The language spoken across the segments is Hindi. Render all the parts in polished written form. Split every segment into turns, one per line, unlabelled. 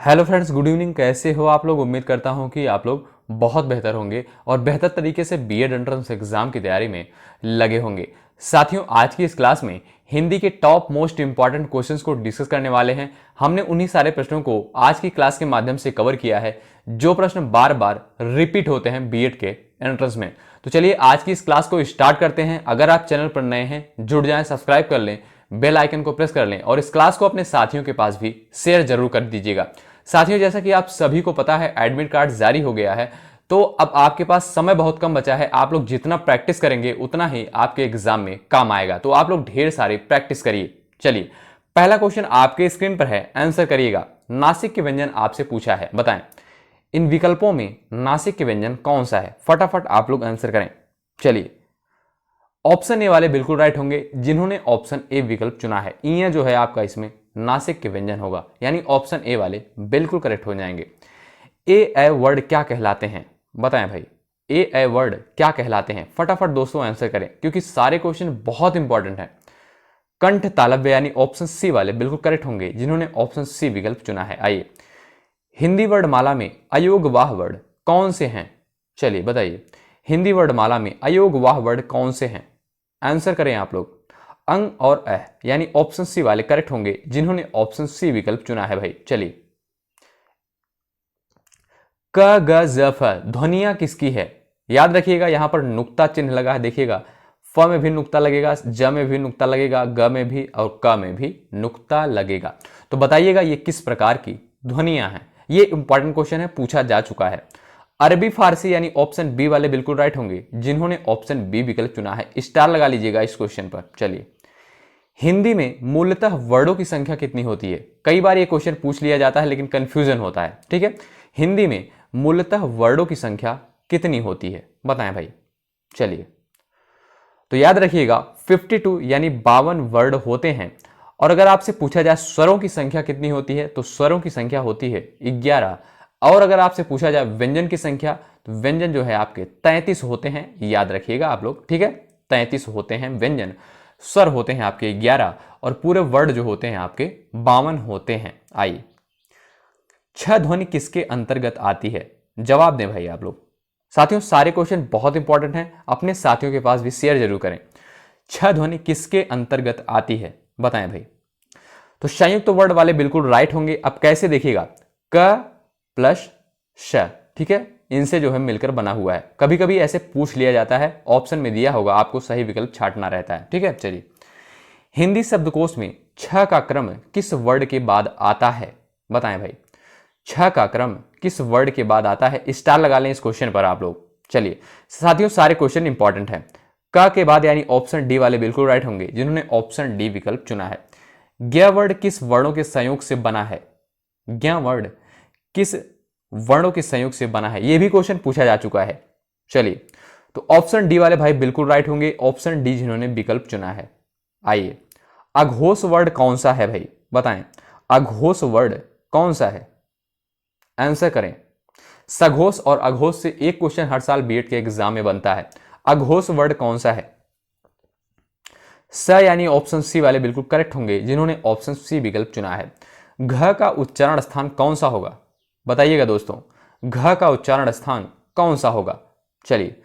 Hello friends, good evening. कैसे हो आप लोग? उम्मीद करता हूं कि आप लोग बहुत बेहतर होंगे और बेहतर तरीके से बीएड एंट्रेंस एग्जाम की तैयारी में लगे होंगे। साथियों, आज की इस क्लास में हिंदी के टॉप मोस्ट इंपॉर्टेंट क्वेश्चंस को डिस्कस करने वाले हैं। हमने उन्हीं सारे प्रश्नों को आज की क्लास के माध्यम से कवर किया है जो प्रश्न बार बार रिपीट होते हैं बीएड के एंट्रेंस में। तो चलिए आज की इस क्लास को स्टार्ट करते हैं। अगर आप चैनल पर नए हैं, जुड़ जाएं, सब्सक्राइब कर लें, बेल आइकन को प्रेस कर लें और इस क्लास को अपने साथियों के पास भी शेयर जरूर कर दीजिएगा। साथियों, जैसा कि आप सभी को पता है, एडमिट कार्ड जारी हो गया है, तो अब आपके पास समय बहुत कम बचा है। आप लोग जितना प्रैक्टिस करेंगे उतना ही आपके एग्जाम में काम आएगा, तो आप लोग ढेर सारी प्रैक्टिस करिए। चलिए, पहला क्वेश्चन आपके स्क्रीन पर है, आंसर करिएगा। नासिक के व्यंजन आपसे पूछा है, बताएं इन विकल्पों में नासिक के व्यंजन कौन सा है। फटाफट आप लोग आंसर करें। चलिए, ऑप्शन ए वाले बिल्कुल राइट होंगे जिन्होंने ऑप्शन ए विकल्प चुना है। ई जो है आपका इसमें नासिक के व्यंजन होगा, यानी ऑप्शन ए वाले बिल्कुल करेक्ट हो जाएंगे। ए वर्ड क्या कहलाते हैं, बताएं भाई, ए वर्ड क्या कहलाते हैं। फटाफट दोस्तों आंसर करें क्योंकि सारे क्वेश्चन बहुत इंपॉर्टेंट हैं। कंठ तालव्य यानी ऑप्शन सी वाले बिल्कुल करेक्ट होंगे जिन्होंने ऑप्शन सी विकल्प चुना है। आइए, हिंदी वर्ड माला में अयोगवाह वर्ड कौन से हैं। चलिए बताइए, हिंदी वर्ड माला में अयोगवाह वर्ड कौन से हैं। आंसर करें आप लोग। अंग और अह यानी ऑप्शन सी वाले करेक्ट होंगे जिन्होंने ऑप्शन सी विकल्प चुना है भाई। चलिए, क ग ज फ ध्वनिया किसकी है। याद रखिएगा, यहां पर नुक्ता चिन्ह लगा है, देखिएगा। फ में भी नुक्ता लगेगा, ज में भी नुक्ता लगेगा, ग में भी और क में भी नुक्ता लगेगा। तो बताइएगा ये किस प्रकार की ध्वनियां हैं। ये इंपॉर्टेंट क्वेश्चन है, पूछा जा चुका है। अरबी फारसी यानी ऑप्शन बी वाले बिल्कुल राइट होंगे जिन्होंने ऑप्शन बी विकल्प चुना है। स्टार लगा लीजिएगा इस क्वेश्चन पर। चलिए, हिंदी में मूलतः वर्डों की संख्या कितनी होती है। कई बार ये क्वेश्चन पूछ लिया जाता है लेकिन कंफ्यूजन होता है, ठीक है। हिंदी में मूलतः वर्डों की संख्या कितनी होती है, बताएं भाई। चलिए, तो याद रखिएगा 52 यानी 52 वर्ड होते हैं। और अगर आपसे पूछा जाए स्वरों की संख्या कितनी होती है तो स्वरों की संख्या होती है 11। और अगर आपसे पूछा जाए व्यंजन की संख्या तो व्यंजन जो है आपके 33 होते हैं। याद रखिएगा आप लोग, ठीक है। 33 होते हैं व्यंजन, स्वर होते हैं आपके 11 और पूरे वर्ड जो होते हैं आपके 52 होते हैं। आइए, छह ध्वनि किसके अंतर्गत आती है। जवाब दें भाई आप लोग। साथियों, सारे क्वेश्चन बहुत इंपॉर्टेंट हैं, अपने साथियों के पास भी शेयर जरूर करें। छह ध्वनि किसके अंतर्गत आती है, बताएं भाई। तो संयुक्त वर्ड वाले बिल्कुल राइट होंगे। अब कैसे, देखिएगा, क प्लस श, ठीक है, इनसे जो है मिलकर बना हुआ है। कभी कभी ऐसे पूछ लिया जाता है, ऑप्शन में दिया होगा, आपको सही विकल्प छांटना रहता है, ठीक है। चलिए, हिंदी शब्दकोश में छ का क्रम किस वर्ड के बाद आता है, बताएं भाई। छ का क्रम किस वर्ड के बाद आता है। स्टार लगा लें इस क्वेश्चन पर आप लोग। चलिए साथियों, सारे क्वेश्चन इंपॉर्टेंट हैं। क के बाद यानी ऑप्शन डी वाले बिल्कुल राइट होंगे जिन्होंने ऑप्शन डी विकल्प चुना है। ज्ञ वर्ड किस वर्णों के संयोग से बना है। ज्ञ वर्ड किस वर्णों के संयोग से बना है, यह भी क्वेश्चन पूछा जा चुका है। चलिए, तो ऑप्शन डी वाले भाई बिल्कुल राइट होंगे, ऑप्शन डी जिन्होंने विकल्प चुना है। आइए, अघोष वर्ड कौन सा है भाई, बताएं। अघोष वर्ड कौन सा है, आंसर करें। सघोष और अघोष से एक क्वेश्चन हर साल बीएड के एग्जाम में बनता है। अघोष वर्ड कौन सा है। स यानी ऑप्शन सी वाले बिल्कुल करेक्ट होंगे जिन्होंने ऑप्शन सी विकल्प चुना है। घ का उच्चारण स्थान कौन सा होगा, बताइएगा दोस्तों। घ का उच्चारण स्थान कौन सा होगा। चलिए,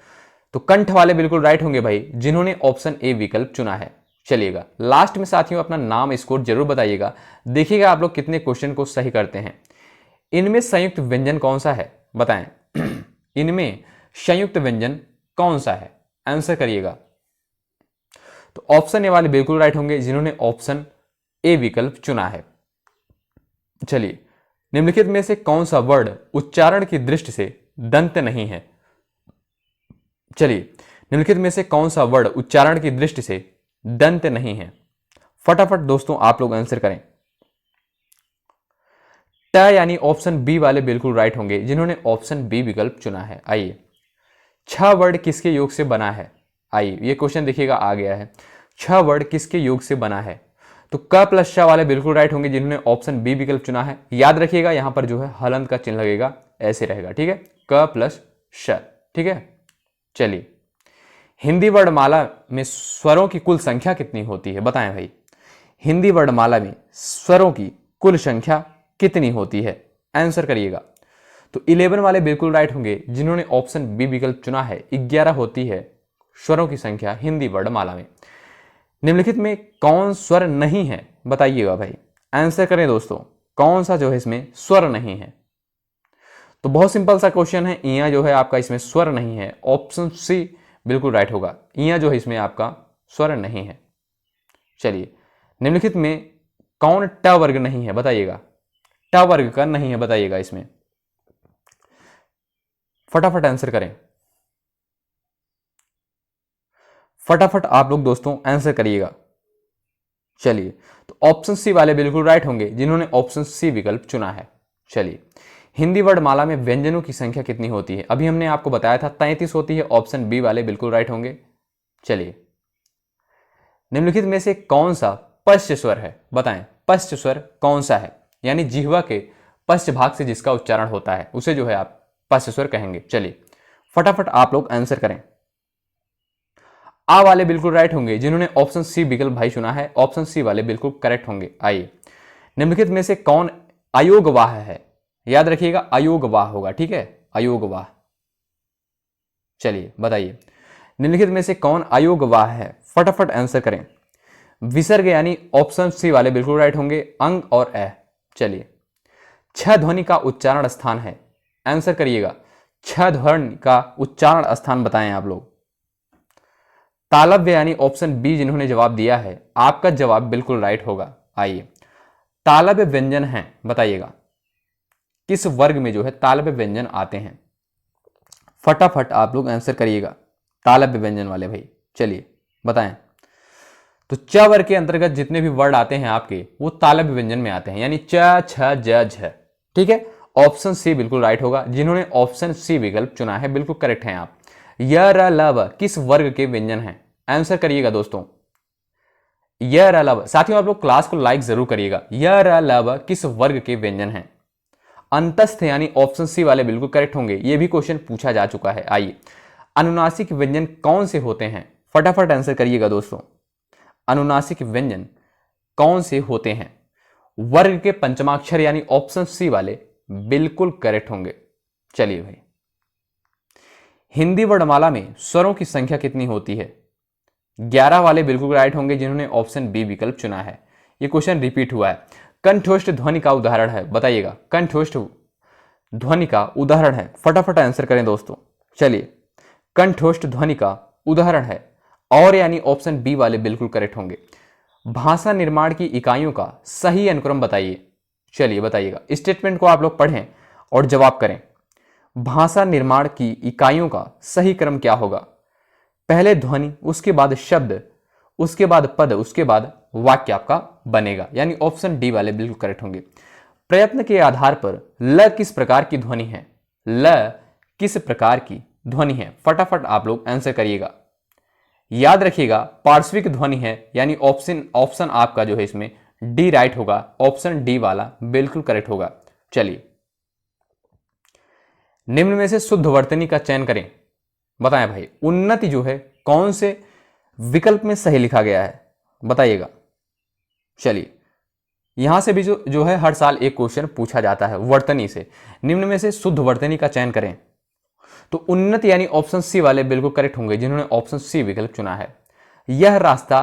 तो कंठ वाले बिल्कुल राइट होंगे भाई जिन्होंने ऑप्शन ए विकल्प चुना है। चलिएगा, लास्ट में साथियों अपना नाम स्कोर जरूर बताइएगा। देखिएगा आप लोग कितने क्वेश्चन को सही करते हैं। इनमें संयुक्त व्यंजन कौन सा है, बताएं। इनमें संयुक्त व्यंजन कौन सा है, आंसर करिएगा। तो ऑप्शन ए वाले बिल्कुल राइट होंगे जिन्होंने ऑप्शन ए विकल्प चुना है। चलिए, निम्नलिखित में से कौन सा वर्ड उच्चारण की दृष्टि से दंत नहीं है। चलिए, निम्नलिखित में से कौन सा वर्ड उच्चारण की दृष्टि से दंत नहीं है। फटाफट दोस्तों आप लोग आंसर करें। ट यानी ऑप्शन बी वाले बिल्कुल राइट होंगे जिन्होंने ऑप्शन बी विकल्प चुना है। आइए, छ वर्ड किसके योग से बना है। आइए, ये क्वेश्चन देखिएगा आ गया है, छ वर्ड किसके योग से बना है। तो क प्लस श वाले बिल्कुल राइट होंगे जिन्होंने ऑप्शन बी विकल्प चुना है। याद रखिएगा यहां पर जो है हलंत का चिन्ह लगेगा, ऐसे रहेगा, ठीक है, क प्लस श, ठीक है। चलिए, हिंदी वर्णमाला में स्वरों की कुल संख्या कितनी होती है, बताएं भाई। हिंदी वर्णमाला में स्वरों की कुल संख्या कितनी होती है, आंसर करिएगा। तो 11 वाले बिल्कुल राइट होंगे जिन्होंने ऑप्शन बी विकल्प चुना है। 11 होती है स्वरों की संख्या हिंदी वर्णमाला में। निम्नलिखित में कौन स्वर नहीं है बताइएगा भाई, आंसर करें दोस्तों, कौन सा जो है इसमें स्वर नहीं है। तो बहुत सिंपल सा क्वेश्चन है, इया जो है आपका इसमें स्वर नहीं है, ऑप्शन सी बिल्कुल राइट होगा। इया जो है इसमें आपका स्वर नहीं है। चलिए, निम्नलिखित में कौन ट वर्ग नहीं है बताइएगा, ट वर्ग का नहीं है बताइएगा इसमें, फटाफट आंसर करें, फटाफट आप लोग दोस्तों आंसर करिएगा। चलिए, तो ऑप्शन सी वाले बिल्कुल राइट होंगे जिन्होंने ऑप्शन सी विकल्प चुना है। चलिए, हिंदी वर्णमाला में व्यंजनों की संख्या कितनी होती है? अभी हमने आपको बताया था 33 होती है। ऑप्शन बी वाले बिल्कुल राइट होंगे। चलिए, निम्नलिखित में से कौन सा पश्च स्वर है बताएं, पश्च स्वर कौन सा है? यानी जिह्वा के पश्च भाग से जिसका उच्चारण होता है उसे जो है आप पश्च स्वर कहेंगे। चलिए, फटाफट आप लोग आंसर करें। आ वाले बिल्कुल राइट होंगे जिन्होंने ऑप्शन सी विकल्प भाई चुना है। ऑप्शन सी वाले बिल्कुल करेक्ट होंगे। आइए, निम्नलिखित में से कौन अयोगवाह है? याद रखिएगा अयोगवाह होगा, ठीक है, अयोगवाह। चलिए बताइए, निम्नलिखित में से कौन अयोगवाह है? फटाफट आंसर करें। विसर्ग यानी ऑप्शन सी वाले बिल्कुल राइट होंगे, अंग और ए। चलिए, छ ध्वनि का उच्चारण स्थान है, आंसर करिएगा। छ ध्वनि का उच्चारण स्थान बताएं आप लोग। तालव्य यानी ऑप्शन बी जिन्होंने जवाब दिया है, आपका जवाब बिल्कुल राइट होगा। आइए, तालव्य व्यंजन है बताइएगा, किस वर्ग में जो है तालव्य व्यंजन आते हैं? फटाफट आप लोग आंसर करिएगा, तालव्य व्यंजन वाले भाई। चलिए बताएं। तो च वर्ग के अंतर्गत जितने भी वर्ड आते हैं आपके वो तालव्य व्यंजन में आते हैं, यानी च छ ज झ, ठीक है। ऑप्शन सी बिल्कुल राइट होगा जिन्होंने ऑप्शन सी विकल्प चुना है, बिल्कुल करेक्ट हैं आप। य र ल व किस वर्ग के व्यंजन हैं? आंसर करिएगा दोस्तों। य र ल व, साथियों आप लोग क्लास को लाइक जरूर करिएगा। य र ल व किस वर्ग के व्यंजन हैं? अंतस्थ यानी ऑप्शन सी वाले बिल्कुल करेक्ट होंगे, ये भी क्वेश्चन पूछा जा चुका है। आइए, अनुनासिक व्यंजन कौन से होते हैं? फटाफट आंसर करिएगा दोस्तों, अनुनासिक व्यंजन कौन से होते हैं? वर्ग के पंचमाक्षर यानी ऑप्शन सी वाले बिल्कुल करेक्ट होंगे। चलिए भाई, हिंदी वर्णमाला में स्वरों की संख्या कितनी होती है? 11 वाले बिल्कुल राइट होंगे जिन्होंने ऑप्शन बी विकल्प चुना है। ये क्वेश्चन रिपीट हुआ है। कंठोष्ठ ध्वनि का उदाहरण है बताइएगा, कंठोष्ठ ध्वनि का उदाहरण है, फटाफट आंसर करें दोस्तों। चलिए, कंठोष्ठ ध्वनि का उदाहरण है और यानी ऑप्शन बी वाले बिल्कुल करेक्ट होंगे। भाषा निर्माण की इकाइयों का सही अनुक्रम बताइए। चलिए बताइएगा, स्टेटमेंट को आप लोग पढ़ें और जवाब करें। भाषा निर्माण की इकाइयों का सही क्रम क्या होगा? पहले ध्वनि, उसके बाद शब्द, उसके बाद पद, उसके बाद वाक्य आपका बनेगा, यानी ऑप्शन डी वाले बिल्कुल करेक्ट होंगे। प्रयत्न के आधार पर ल किस प्रकार की ध्वनि है? ल किस प्रकार की ध्वनि है? फटाफट आप लोग आंसर करिएगा। याद रखिएगा पार्श्विक ध्वनि है, यानी ऑप्शन आपका जो है इसमें डी राइट होगा, ऑप्शन डी वाला बिल्कुल करेक्ट होगा। चलिए, निम्न में से शुद्ध वर्तनी का चयन करें। बताएं भाई, उन्नति जो है कौन से विकल्प में सही लिखा गया है बताइएगा। चलिए, यहां से भी जो है हर साल एक क्वेश्चन पूछा जाता है वर्तनी से। निम्न में से शुद्ध वर्तनी का चयन करें। तो उन्नति यानी ऑप्शन सी वाले बिल्कुल करेक्ट होंगे जिन्होंने ऑप्शन सी विकल्प चुना है। यह रास्ता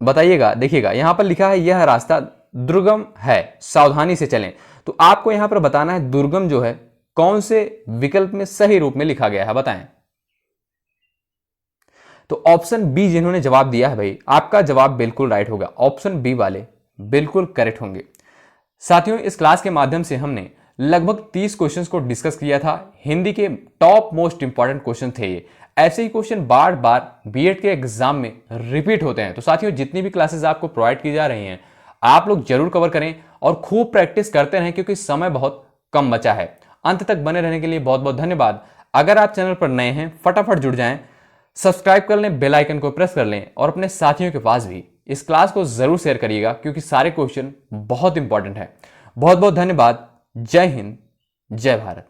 बताइएगा, देखिएगा यहां पर लिखा है यह रास्ता दुर्गम है, सावधानी से चलें। तो आपको यहां पर बताना है दुर्गम जो है कौन से विकल्प में सही रूप में लिखा गया है बताएं। तो ऑप्शन बी जिन्होंने जवाब दिया है भाई, आपका जवाब बिल्कुल राइट होगा, ऑप्शन बी वाले बिल्कुल करेक्ट होंगे। साथियों, इस क्लास के माध्यम से हमने लगभग 30 क्वेश्चंस को डिस्कस किया था। हिंदी के टॉप मोस्ट इंपॉर्टेंट क्वेश्चन थे ये। ऐसे ही क्वेश्चन बार बार बीएड के एग्जाम में रिपीट होते हैं। तो साथियों, जितनी भी क्लासेस आपको प्रोवाइड की जा रही हैं आप लोग जरूर कवर करें और खूब प्रैक्टिस करते रहें, क्योंकि समय बहुत कम बचा है। अंत तक बने रहने के लिए बहुत बहुत धन्यवाद। अगर आप चैनल पर नए हैं फटाफट जुड़ जाएं, सब्सक्राइब कर लें, बेल आइकन को प्रेस कर लें और अपने साथियों के पास भी इस क्लास को जरूर शेयर करिएगा, क्योंकि सारे क्वेश्चन बहुत इंपॉर्टेंट है। बहुत बहुत धन्यवाद। जय हिंद, जय भारत।